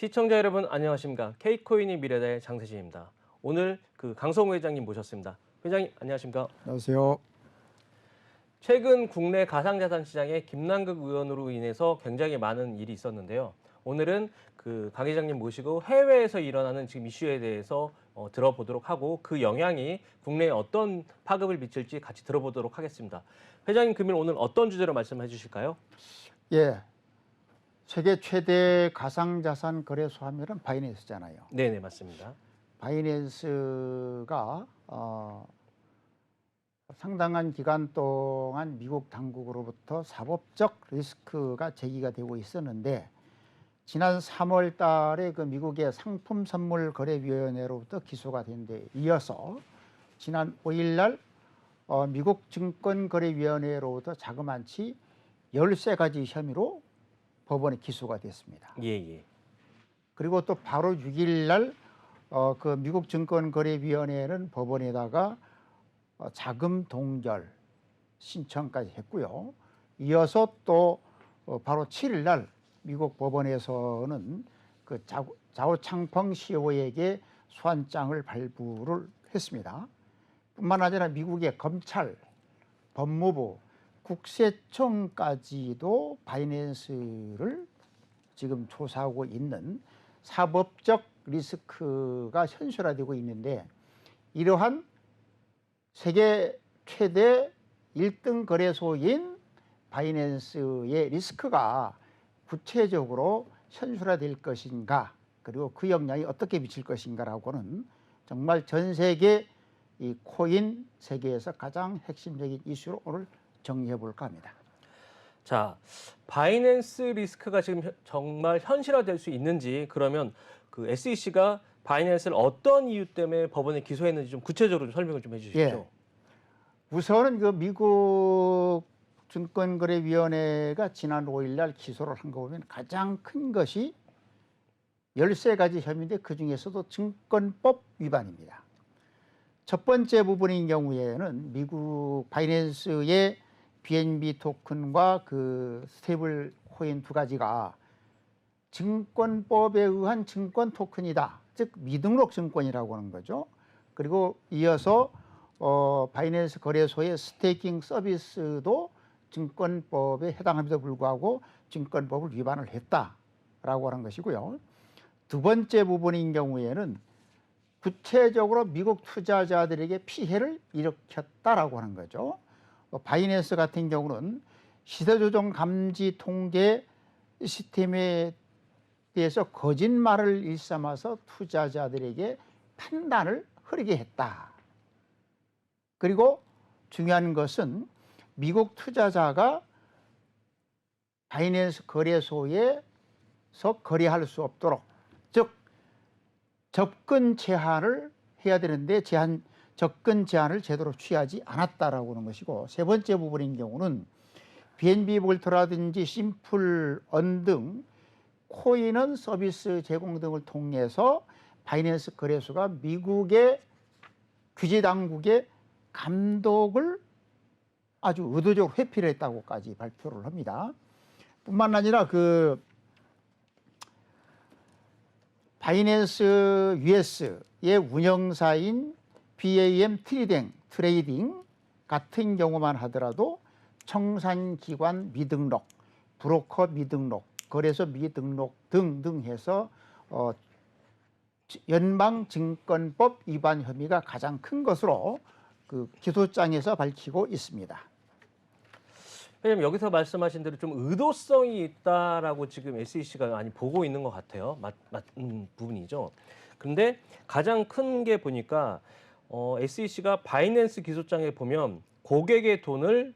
시청자 여러분 안녕하십니까? K코인이 미래의 장세진입니다. 오늘 강성우 회장님 모셨습니다. 회장님 안녕하십니까? 안녕하세요. 최근 국내 가상자산 시장에 김남국 의원으로 인해서 굉장히 많은 일이 있었는데요. 오늘은 강 회장님 모시고 해외에서 일어나는 지금 이슈에 대해서 들어보도록 하고 그 영향이 국내에 어떤 파급을 미칠지 같이 들어보도록 하겠습니다. 회장님 그러면 오늘 어떤 주제로 말씀해 주실까요? 예, 세계 최대 가상자산 거래소 하면은 바이낸스잖아요. 네네 맞습니다. 바이낸스가 상당한 기간 동안 미국 당국으로부터 사법적 리스크가 제기가 되고 있었는데 지난 3월 달에 그 미국의 상품선물거래위원회로부터 기소가 된 데 이어서 지난 5일 날 미국 증권거래위원회로부터 자그마치 13가지 혐의로 법원에 기소가 됐습니다. 예. 그리고 또 바로 6일 날 그 미국 증권거래위원회는 법원에다가 자금 동결 신청까지 했고요. 이어서 또 바로 7일 날 미국 법원에서는 그 자오창펑 CEO에게 소환장을 발부를 했습니다. 뿐만 아니라 미국의 검찰, 법무부, 국세청까지도 바이낸스를 지금 조사하고 있는 사법적 리스크가 현실화되고 있는데 이러한 세계 최대 1등 거래소인 바이낸스의 리스크가 구체적으로 현실화될 것인가 그리고 그 영향이 어떻게 미칠 것인가라고는 정말 전 세계 이 코인 세계에서 가장 핵심적인 이슈로 오늘 정리해 볼까 합니다. 자, 바이낸스 리스크가 지금 정말 현실화될 수 있는지 그러면 그 SEC가 바이낸스를 어떤 이유 때문에 법원에 기소했는지 좀 구체적으로 설명을 좀 해주시죠. 예. 우선은 그 미국 증권거래위원회가 지난 5일 날 기소를 한 거 보면 가장 큰 것이 13가지 혐의인데 그중에서도 증권법 위반입니다. 첫 번째 부분인 경우에는 미국 바이낸스의 BNB 토큰과 그 스테이블 코인 두 가지가 증권법에 의한 증권 토큰이다. 즉 미등록 증권이라고 하는 거죠. 그리고 이어서 바이낸스 거래소의 스테이킹 서비스도 증권법에 해당함에도 불구하고 증권법을 위반을 했다라고 하는 것이고요. 두 번째 부분인 경우에는 구체적으로 미국 투자자들에게 피해를 일으켰다라고 하는 거죠. 바이낸스 같은 경우는 시세조정 감지 통계 시스템에 대해서 거짓말을 일삼아서 투자자들에게 판단을 흐리게 했다. 그리고 중요한 것은 미국 투자자가 바이낸스 거래소에서 거래할 수 없도록 즉 접근 제한을 해야 되는데 접근 제한을 제대로 취하지 않았다라고 하는 것이고 세 번째 부분인 경우는 BNB 볼트라든지 심플언 등 코인은 서비스 제공 등을 통해서 바이낸스 거래소가 미국의 규제 당국의 감독을 아주 의도적으로 회피를 했다고까지 발표를 합니다. 뿐만 아니라 그 바이낸스 US의 운영사인 BAM 트레이딩 같은 경우만 하더라도 청산기관 미등록, 브로커 미등록, 거래소 미등록 등등 해서 연방증권법 위반 혐의가 가장 큰 것으로 그 기소장에서 밝히고 있습니다. 왜냐면 여기서 말씀하신 대로 좀 의도성이 있다라고 지금 SEC가 많이 보고 있는 것 같아요. 부분이죠. 근데 가장 큰 게 보니까 SEC가 바이낸스 기소장에 보면 고객의 돈을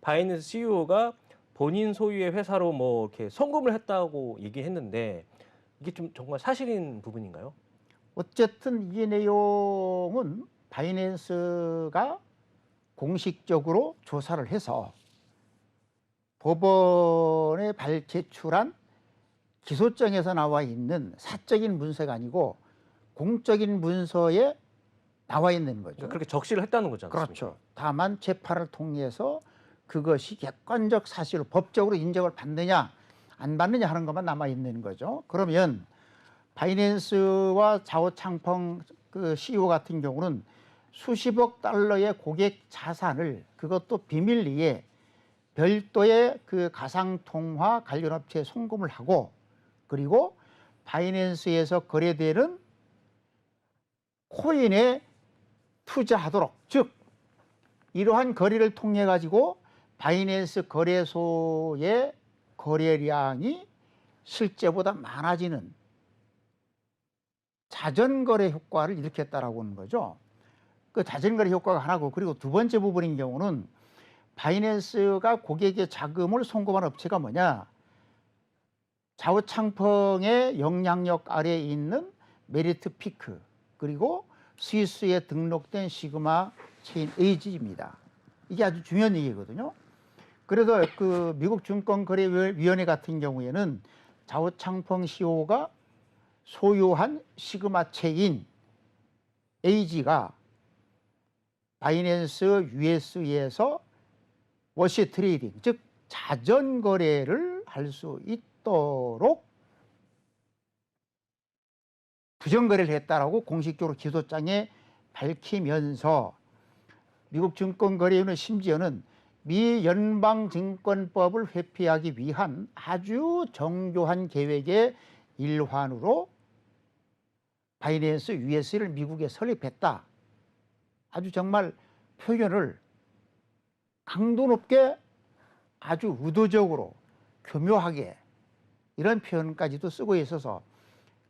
바이낸스 CEO가 본인 소유의 회사로 뭐 이렇게 송금을 했다고 얘기했는데 이게 좀 정말 사실인 부분인가요? 어쨌든 이 내용은 바이낸스가 공식적으로 조사를 해서 법원에 제출한 기소장에서 나와 있는 사적인 문서가 아니고 공적인 문서에 나와 있는 거죠. 그러니까 그렇게 적시를 했다는 거지 않습니까? 그렇죠. 다만 재판을 통해서 그것이 객관적 사실로 법적으로 인정을 받느냐 안 받느냐 하는 것만 남아 있는 거죠. 그러면 바이낸스와 자오창펑 그 CEO 같은 경우는 수십억 달러의 고객 자산을 그것도 비밀리에 별도의 그 가상통화 관련 업체에 송금을 하고 그리고 바이낸스에서 거래되는 코인에 투자하도록 즉 이러한 거래를 통해 가지고 바이낸스 거래소의 거래량이 실제보다 많아지는 자전거래 효과를 일으켰다라고 하는 거죠. 그 자전거래 효과가 하나고 그리고 두 번째 부분인 경우는 바이낸스가 고객의 자금을 송금한 업체가 뭐냐? 자오창펑의 영향력 아래에 있는 메리트 피크 그리고 스위스에 등록된 시그마 체인 에이지입니다. 이게 아주 중요한 얘기거든요. 그래서 그 미국 증권거래위원회 같은 경우에는 자오창펑 CEO가 소유한 시그마 체인 에이지가 바이낸스 US에서 워시 트레이딩 즉 자전거래를 할 수 있도록 부정거래를 했다라고 공식적으로 기소장에 밝히면서 미국 증권거래위원회 심지어는 미 연방증권법을 회피하기 위한 아주 정교한 계획의 일환으로 바이낸스 US를 미국에 설립했다. 아주 정말 표현을 강도 높게 아주 의도적으로 교묘하게 이런 표현까지도 쓰고 있어서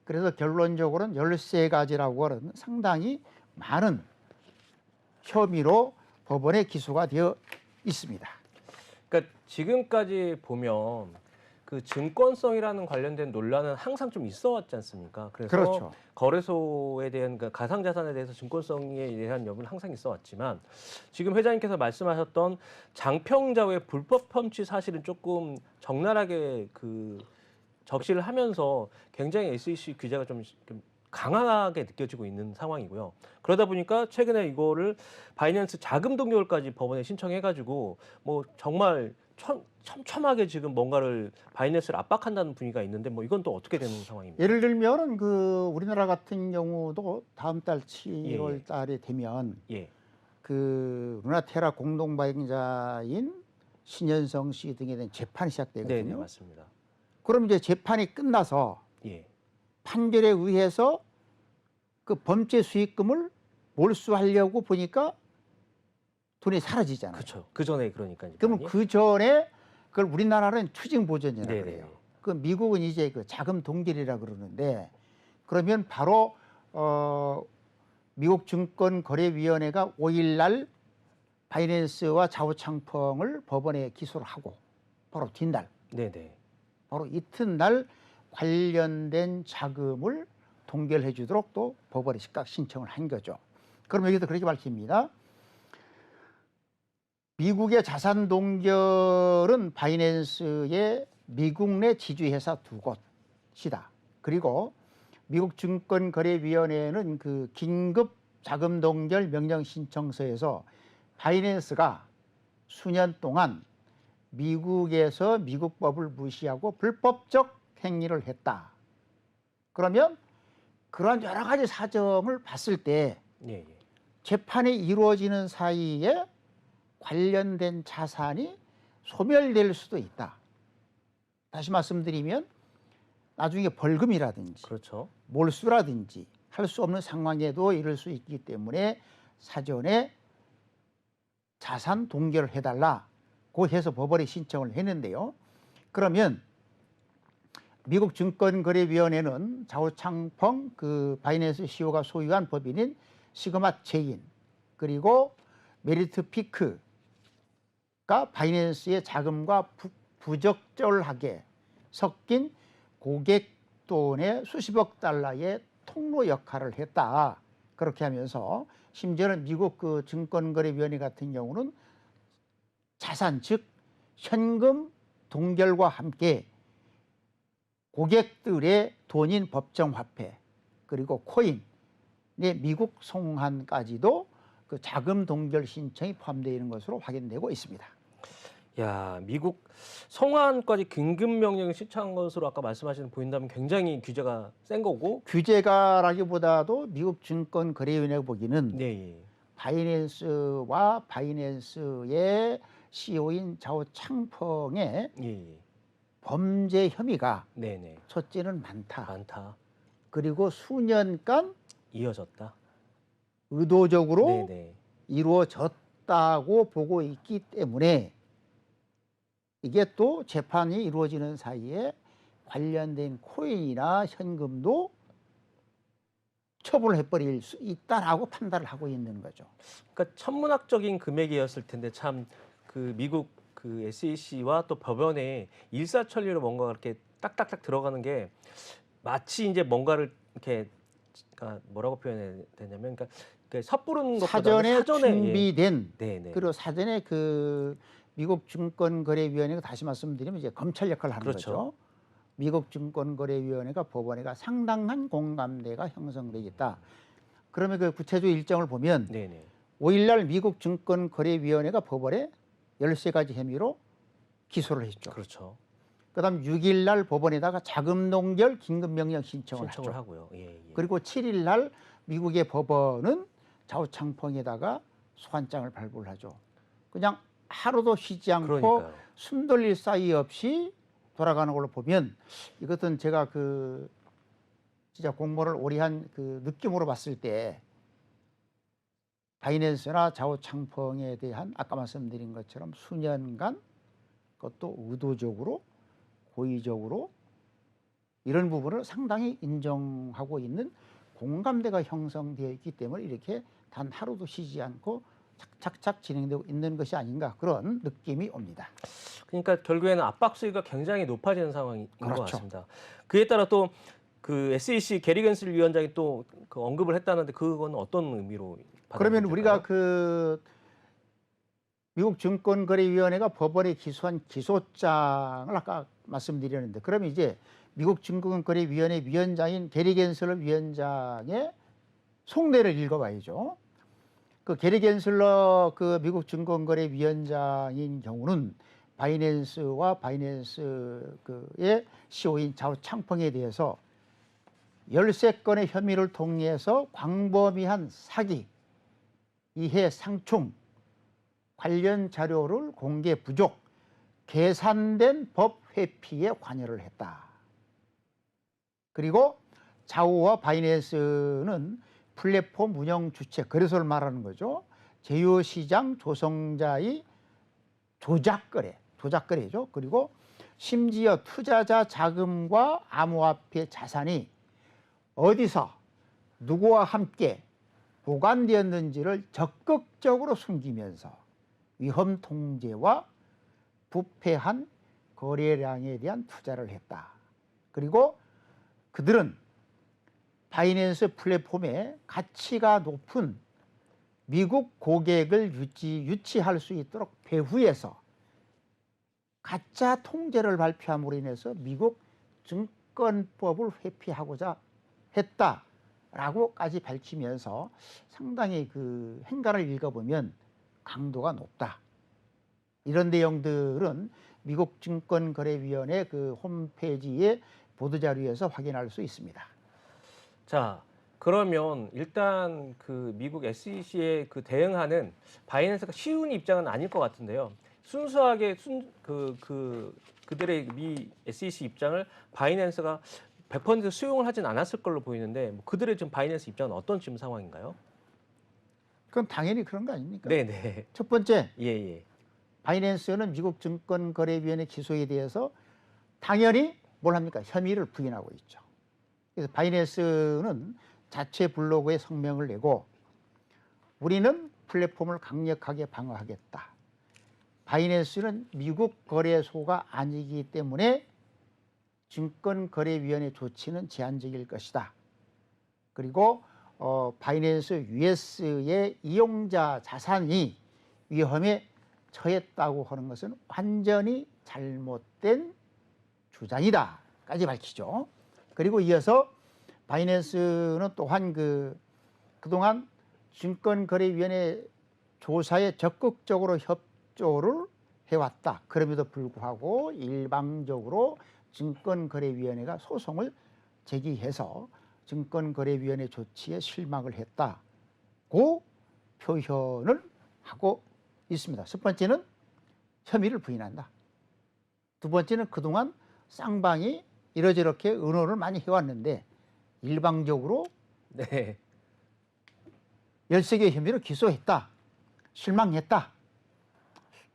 그래서 결론적으로는 13가지라고 하는 상당히 많은 혐의로 법원에 기소가 되어 있습니다. 그러니까 지금까지 보면 그 증권성이라는 관련된 논란은 항상 좀 있어 왔지 않습니까? 그래서 그렇죠. 거래소에 대한 그 가상자산에 대해서 증권성에 대한 여부는 항상 있어 왔지만 지금 회장님께서 말씀하셨던 장평자의 불법 펀치 사실은 조금 적나라하게 그 적시를 하면서 굉장히 SEC 규제가 좀 강하게 느껴지고 있는 상황이고요. 그러다 보니까 최근에 이거를 바이낸스 자금 동결까지 법원에 신청해가지고 뭐 정말 촘촘하게 지금 뭔가를 바이낸스를 압박한다는 분위기가 있는데 뭐 이건 또 어떻게 되는 상황입니까? 예를 들면은 그 우리나라 같은 경우도 다음 달 예, 7월 달에 되면 예. 그 루나테라 공동 발행자인 신현성 씨 등에 대한 재판이 네, 네, 시작되거든요. 맞습니다. 그럼 이제 재판이 끝나서 예. 판결에 의해서 그 범죄 수익금을 몰수하려고 보니까 돈이 사라지잖아요. 그렇죠. 그 전에 그러니까 이제 그러면 많이. 그 전에 그걸 우리나라는 추징 보전이라 네네. 그래요. 그 미국은 이제 그 자금 동결이라 그러는데 그러면 바로 미국 증권거래위원회가 5일 날 바이낸스와 자오창펑을 법원에 기소를 하고 바로 뒷날 네네. 바로 이튿날 관련된 자금을 동결해 주도록 또 법원에 즉각 신청을 한 거죠. 그럼 여기서 그렇게 밝힙니다. 미국의 자산 동결은 바이낸스의 미국 내 지주회사 두 곳이다. 그리고 미국 증권거래위원회는 그 긴급 자금 동결 명령 신청서에서 바이낸스가 수년 동안 미국에서 미국법을 무시하고 불법적 행위를 했다. 그러면 그러한 여러 가지 사정을 봤을 때 예, 예. 재판이 이루어지는 사이에 관련된 자산이 소멸될 수도 있다. 다시 말씀드리면 나중에 벌금이라든지 그렇죠. 몰수라든지 할 수 없는 상황에도 이를 수 있기 때문에 사전에 자산 동결을 해달라고 해서 법원에 신청을 했는데요. 그러면 미국 증권거래위원회는 자오창펑 그 바이낸스 CEO가 소유한 법인인 시그마 체인 그리고 메리트 피크가 바이낸스의 자금과 부적절하게 섞인 고객 돈의 수십억 달러의 통로 역할을 했다. 그렇게 하면서 심지어는 미국 그 증권거래위원회 같은 경우는 자산 즉 현금 동결과 함께 고객들의 돈인 법정화폐 그리고 코인의 미국 송환까지도 그 자금 동결 신청이 포함되어 있는 것으로 확인되고 있습니다. 야, 미국 성화안까지 긴급 명령을 시청한 것으로 아까 말씀하신 보인다면 굉장히 규제가 센 거고. 규제가라기보다도 미국 증권거래위원회가 보기는 네, 예. 바이낸스와 바이낸스의 CEO인 자오 창펑의 예, 예. 범죄 혐의가 네, 네. 첫째는 많다. 많다. 그리고 수년간 이어졌다. 의도적으로 네, 네. 이루어졌다고 보고 있기 때문에 이게 또 재판이 이루어지는 사이에 관련된 코인이나 현금도 처분해버릴 수 있다라고 판단을 하고 있는 거죠. 그러니까 천문학적인 금액이었을 텐데 참 그 미국 그 SEC와 또 법원에 일사천리로 뭔가 이렇게 딱딱딱 들어가는 게 마치 이제 뭔가를 이렇게 그러니까 뭐라고 표현해야 되냐면 그러니까 섣부른 것보다는 사전에 준비된 네, 네. 그리고 사전에 그 미국 증권거래위원회가 다시 말씀드리면 이제 검찰 역할을 하는 그렇죠. 거죠. 미국 증권거래위원회가 법원에가 상당한 공감대가 형성되겠다. 그러면 그 구체적 일정을 보면 네, 네. 5일날 미국 증권거래위원회가 법원에 13가지 혐의로 기소를 했죠. 그렇죠. 그다음 6일날 법원에다가 자금 동결 긴급명령 신청을 신청을 하죠. 하고요. 예, 예. 그리고 7일날 미국의 법원은 자오창펑에다가 소환장을 발부를 하죠. 그냥 하루도 쉬지 않고 그러니까요. 숨 돌릴 사이 없이 돌아가는 걸로 보면 이것은 제가 그 진짜 공모를 오래 한 그 느낌으로 봤을 때 바이낸스나 자오창펑에 대한 아까 말씀드린 것처럼 수년간 그것도 의도적으로 고의적으로 이런 부분을 상당히 인정하고 있는 공감대가 형성되어 있기 때문에 이렇게 단 하루도 쉬지 않고 착착착 진행되고 있는 것이 아닌가 그런 느낌이 옵니다. 그러니까 결국에는 압박 수위가 굉장히 높아지는 상황인 것 그렇죠. 같습니다. 그에 따라 또 그 SEC 게리 겐슬 위원장이 또 그 언급을 했다는데 그건 어떤 의미로 그러면 받아들여질까요? 우리가 그 미국 증권거래위원회가 법원에 기소한 기소장을 아까 말씀드렸는데 그러면 이제 미국 증권거래위원회 위원장인 게리 겐슬러 위원장의 속내를 읽어봐야죠. 그 게리 겐슬러 그 미국 증권거래위원장인 경우는 바이낸스와 바이낸스 그의 CEO인 자오 창펑에 대해서 13건의 혐의를 통해서 광범위한 사기, 이해 상충, 관련 자료를 공개 부족, 계산된 법 회피에 관여를 했다. 그리고 자오와 바이낸스는 플랫폼 운영 주체, 거래소를 말하는 거죠. 제휴시장 조성자의 조작거래죠. 그리고 심지어 투자자 자금과 암호화폐 자산이 어디서 누구와 함께 보관되었는지를 적극적으로 숨기면서 위험 통제와 부패한 거래량에 대한 투자를 했다. 그리고 그들은 바이낸스 플랫폼에 가치가 높은 미국 고객을 유치할 수 있도록 배후에서 가짜 통제를 발표함으로 인해서 미국 증권법을 회피하고자 했다라고까지 밝히면서 상당히 그 행간을 읽어보면 강도가 높다. 이런 내용들은 미국 증권거래위원회 그 홈페이지의 보도자료에서 확인할 수 있습니다. 자, 그러면 일단 그 미국 SEC에 그 대응하는 바이낸스가 쉬운 입장은 아닐 것 같은데요. 순수하게 그들의 미 SEC 입장을 바이낸스가 100% 수용을 하진 않았을 걸로 보이는데 뭐 그들의 지금 바이낸스 입장은 어떤 지금 상황인가요? 그건 당연히 그런 거 아닙니까? 네네. 첫 번째, 예, 예. 바이낸스는 미국 증권거래위원회 기소에 대해서 당연히 뭘 합니까? 혐의를 부인하고 있죠. 그래서 바이낸스는 자체 블로그에 성명을 내고 우리는 플랫폼을 강력하게 방어하겠다. 바이낸스는 미국 거래소가 아니기 때문에 증권거래위원회 조치는 제한적일 것이다. 그리고 바이낸스 US의 이용자 자산이 위험에 처했다고 하는 것은 완전히 잘못된 주장이다까지 밝히죠. 그리고 이어서 바이낸스는 또한 그동안 증권거래위원회 조사에 적극적으로 협조를 해왔다. 그럼에도 불구하고 일방적으로 증권거래위원회가 소송을 제기해서 증권거래위원회 조치에 실망을 했다고 표현을 하고 있습니다. 첫 번째는 혐의를 부인한다. 두 번째는 그동안 쌍방이 이러저렇게 의논을 많이 해왔는데 일방적으로 네. 13개의 혐의를 기소했다. 실망했다.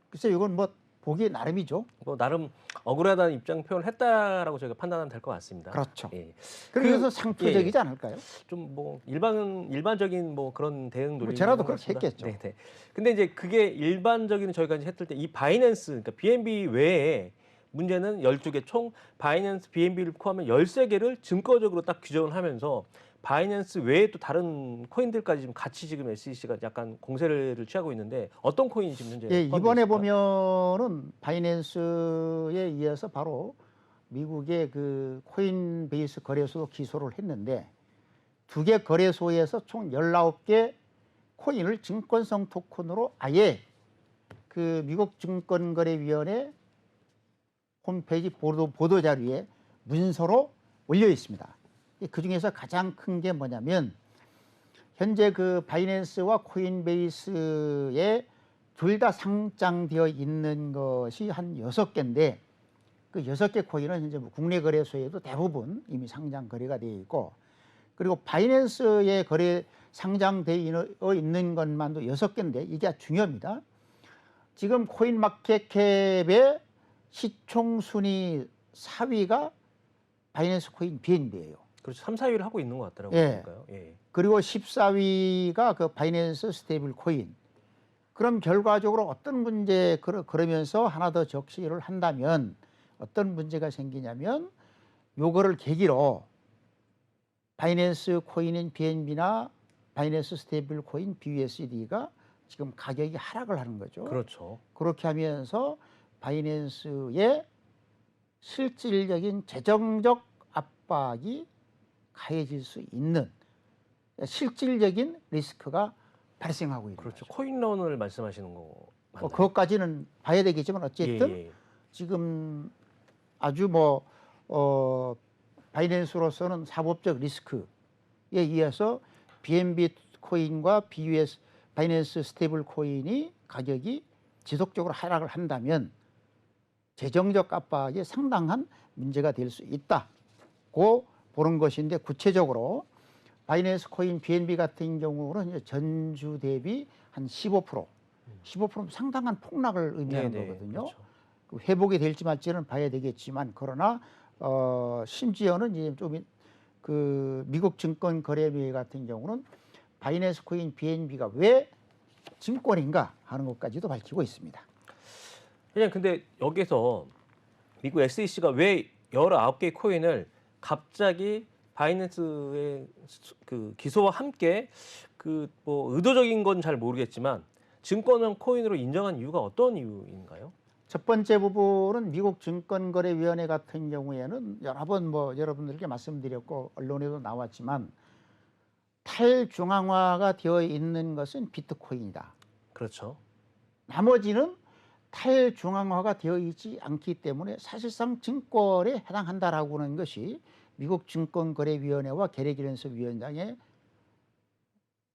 글쎄 이건 뭐 보기 나름이죠. 뭐 나름 억울하다는 입장 표현을 했다라고 저희가 판단하면 될 것 같습니다. 그렇죠. 예. 그래서 상표적이지 예. 않을까요? 좀 뭐 일반적인 뭐 그런 대응 논리. 저라도 그렇게 했겠죠. 네, 네. 근데 이제 그게 일반적인 저희가 이제 했을 때 이 바이낸스 그러니까 BNB 외에 문제는 12개 총 바이낸스 BNB를 포함한 13개를 증거적으로 딱 규정을 하면서 바이낸스 외에 또 다른 코인들까지 지금 같이 지금 SEC가 약간 공세를 취하고 있는데 어떤 코인이 지금 현재 예, 포함되어 이번에 있을까요? 보면은 바이낸스에 이어서 바로 미국의 그 코인베이스 거래소도 기소를 했는데 두 개 거래소에서 총 19개 코인을 증권성 토큰으로 아예 그 미국 증권거래위원회 홈페이지 보도 자료에 문서로 올려 있습니다. 그 중에서 가장 큰 게 뭐냐면 현재 그 바이낸스와 코인베이스에 둘 다 상장되어 있는 것이 한 6개인데 그 6개 코인은 현재 뭐 국내 거래소에도 대부분 이미 상장 거래가 되어 있고 그리고 바이낸스에 상장되어 있는 것만도 6개인데 이게 중요합니다. 지금 코인마켓캡의 시총 순위 4위가 바이낸스 코인 BNB예요. 그렇죠. 3, 4위를 하고 있는 것 같더라고요. 예. 그러니까요. 예. 그리고 14위가 그 바이낸스 스테이블 코인. 그럼 결과적으로 어떤 문제 그러면서 하나 더 적시를 한다면 어떤 문제가 생기냐면 요거를 계기로 바이낸스 코인인 BNB나 바이낸스 스테이블 코인 BUSD가 지금 가격이 하락을 하는 거죠. 그렇죠. 그렇게 하면서 바이낸스의 실질적인 재정적 압박이 가해질 수 있는 실질적인 리스크가 발생하고 있는 그렇죠. 거죠. 코인런을 말씀하시는 거 맞나요? 그것까지는 봐야 되겠지만 어쨌든 예, 예. 지금 아주 바이낸스로서는 사법적 리스크에 의해서 BNB 코인과 바이낸스 스테이블 코인이 가격이 지속적으로 하락을 한다면 재정적 압박에 상당한 문제가 될 수 있다고 보는 것인데 구체적으로 바이낸스 코인 BNB 같은 경우는 이제 전주 대비 한 15% 상당한 폭락을 의미하는 네, 네, 거거든요. 그렇죠. 그 회복이 될지 말지는 봐야 되겠지만 그러나 심지어는 이제 좀 그 미국 증권거래위원 같은 경우는 바이낸스 코인 BNB가 왜 증권인가 하는 것까지도 밝히고 있습니다. 그냥 근데 여기서 미국 SEC가 왜 19개의 코인을 갑자기 바이낸스의 그 기소와 함께 그 뭐 의도적인 건 잘 모르겠지만 증권형 코인으로 인정한 이유가 어떤 이유인가요? 첫 번째 부분은 미국 증권거래위원회 같은 경우에는 여러 번 여러분들께 말씀드렸고 언론에도 나왔지만 탈중앙화가 되어 있는 것은 비트코인이다. 그렇죠. 나머지는 탈중앙화가 되어 있지 않기 때문에 사실상 증권에 해당한다라고 하는 것이 미국 증권거래위원회와 게레기런스 위원장의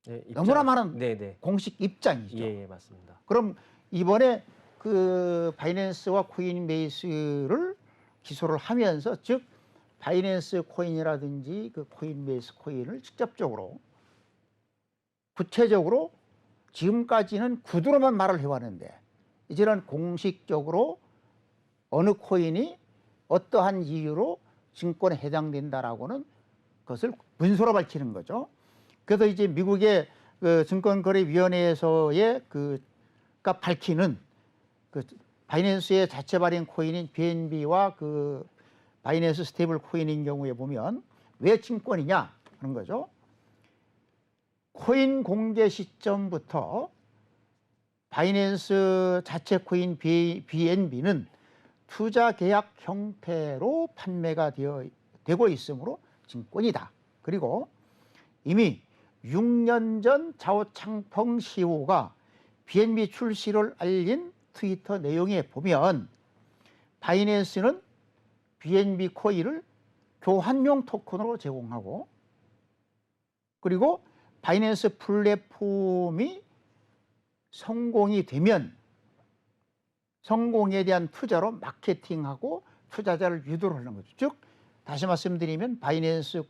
네, 너무나 많은 네네. 공식 입장이죠. 예, 맞습니다. 그럼 이번에 그 바이낸스와 코인베이스를 기소를 하면서 즉 바이낸스 코인이라든지 그 코인베이스 코인을 직접적으로 구체적으로 지금까지는 구두로만 말을 해왔는데 이제는 공식적으로 어느 코인이 어떠한 이유로 증권에 해당된다라고는 그것을 문서로 밝히는 거죠. 그래서 이제 미국의 그 증권거래위원회에서의 그가 밝히는 그 바이낸스의 자체 발행 코인인 BNB와 그 바이낸스 스테이블 코인인 경우에 보면 왜 증권이냐 하는 거죠. 코인 공개 시점부터 바이낸스 자체 코인 BNB는 투자 계약 형태로 판매가 되고 있으므로 증권이다. 그리고 이미 6년 전 자오창펑 CEO가 BNB 출시를 알린 트위터 내용에 보면 바이낸스는 BNB 코인을 교환용 토큰으로 제공하고, 그리고 바이낸스 플랫폼이 성공이 되면 성공에 대한 투자로 마케팅하고 투자자를 유도를 하는 거죠. 즉 다시 말씀드리면 바이낸스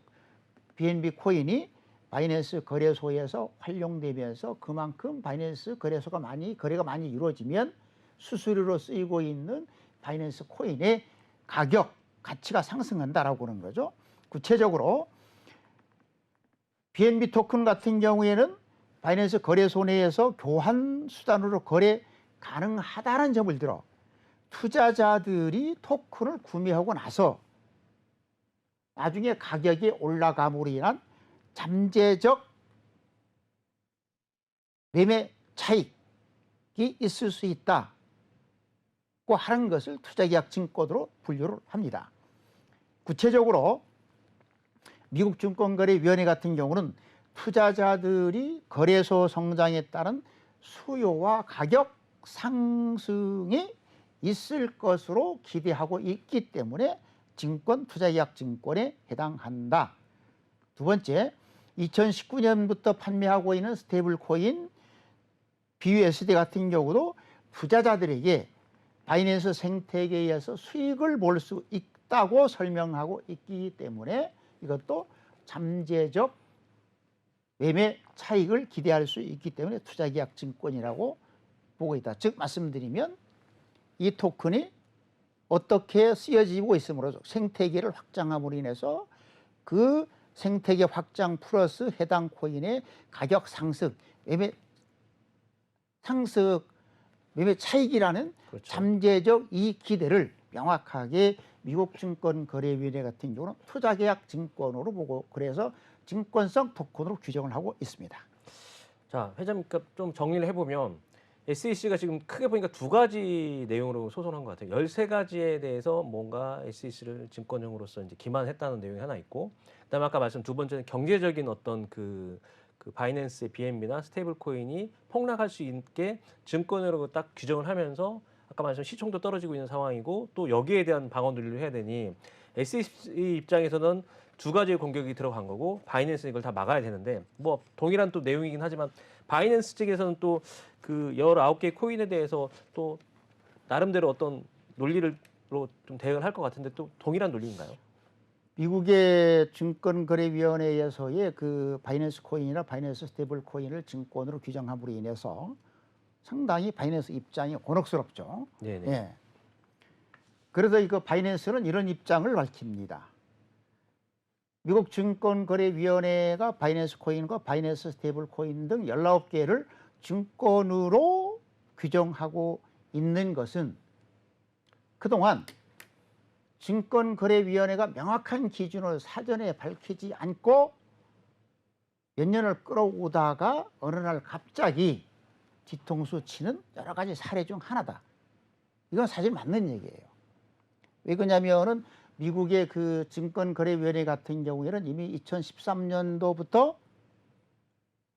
BNB 코인이 바이낸스 거래소에서 활용되면서 그만큼 바이낸스 거래가 많이 이루어지면 수수료로 쓰이고 있는 바이낸스 코인의 가치가 상승한다라고 하는 거죠. 구체적으로 BNB 토큰 같은 경우에는 바이낸스 거래소 내에서 교환 수단으로 거래 가능하다는 점을 들어 투자자들이 토큰을 구매하고 나서 나중에 가격이 올라감으로 인한 잠재적 매매 차익이 있을 수 있다고 하는 것을 투자계약 증권으로 분류를 합니다. 구체적으로 미국 증권거래위원회 같은 경우는 투자자들이 거래소 성장에 따른 수요와 가격 상승이 있을 것으로 기대하고 있기 때문에 증권 투자계약 증권에 해당한다. 두 번째, 2019년부터 판매하고 있는 스테이블 코인 BUSD 같은 경우도 투자자들에게 바이낸스 생태계에서 수익을 볼 수 있다고 설명하고 있기 때문에 이것도 잠재적 매매 차익을 기대할 수 있기 때문에 투자계약 증권이라고 보고 있다. 즉 말씀드리면 이 토큰이 어떻게 쓰여지고 있으므로 생태계를 확장함으로 인해서 그 생태계 확장 플러스 해당 코인의 가격 상승, 매매 차익이라는 그렇죠. 잠재적 이 기대를 명확하게 미국 증권거래위원회 같은 경우는 투자계약 증권으로 보고, 그래서 증권성 토큰으로 규정을 하고 있습니다. 자, 회장님, 좀 정리를 해보면 SEC가 지금 크게 보니까 두 가지 내용으로 소송한 것 같아요. 13가지에 대해서 뭔가 SEC를 증권형으로서 이제 기만했다는 내용이 하나 있고, 그다음에 아까 말씀 두 번째는 경제적인 어떤 그 바이낸스의 BNB나 스테이블 코인이 폭락할 수 있게 증권으로 딱 규정을 하면서 아까 말씀 시총도 떨어지고 있는 상황이고 또 여기에 대한 방어 논리를 해야 되니 SEC 입장에서는 두 가지의 공격이 들어간 거고 바이낸스는 이걸 다 막아야 되는데 뭐 동일한 또 내용이긴 하지만 바이낸스 측에서는 또 그 19개의 코인에 대해서 또 나름대로 어떤 논리로 좀 대응을 할 것 같은데 또 동일한 논리인가요? 미국의 증권거래위원회에서의 그 바이낸스 코인이나 바이낸스 스테이블 코인을 증권으로 규정함으로 인해서 상당히 바이낸스 입장이 곤혹스럽죠. 네네. 예. 그래서 이거 바이낸스는 이런 입장을 밝힙니다. 미국 증권거래위원회가 바이낸스 코인과 바이낸스 스테이블 코인 등 19개를 증권으로 규정하고 있는 것은 그동안 증권거래위원회가 명확한 기준을 사전에 밝히지 않고 몇 년을 끌어오다가 어느 날 갑자기 뒤통수 치는 여러 가지 사례 중 하나다. 이건 사실 맞는 얘기예요. 왜 그러냐면은 미국의 그 증권거래위원회 같은 경우에는 이미 2013년도부터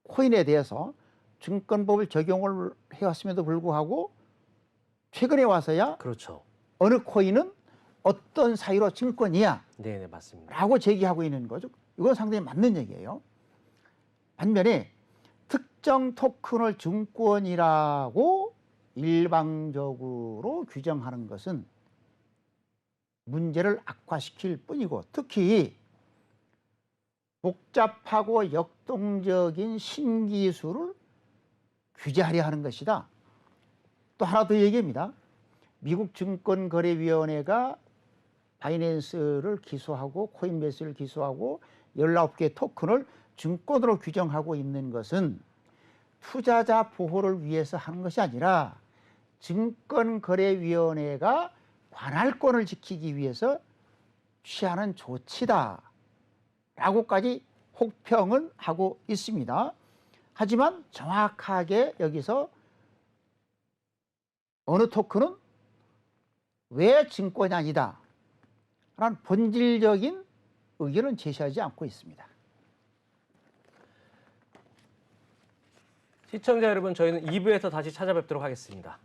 코인에 대해서 증권법을 적용을 해왔음에도 불구하고 최근에 와서야 그렇죠. 어느 코인은 어떤 사유로 증권이야 네네, 맞습니다. 라고 제기하고 있는 거죠. 이건 상당히 맞는 얘기예요. 반면에 특정 토큰을 증권이라고 일방적으로 규정하는 것은 문제를 악화시킬 뿐이고, 특히 복잡하고 역동적인 신기술을 규제하려 하는 것이다. 또 하나 더 얘기합니다. 미국 증권거래위원회가 바이낸스를 기소하고 코인베이스를 기소하고 19개 토큰을 증권으로 규정하고 있는 것은 투자자 보호를 위해서 하는 것이 아니라 증권거래위원회가 관할권을 지키기 위해서 취하는 조치다 라고까지 혹평은 하고 있습니다. 하지만 정확하게 여기서 어느 토큰은 왜 증권이 아니다 라는 본질적인 의견은 제시하지 않고 있습니다. 시청자 여러분, 저희는 2부에서 다시 찾아뵙도록 하겠습니다.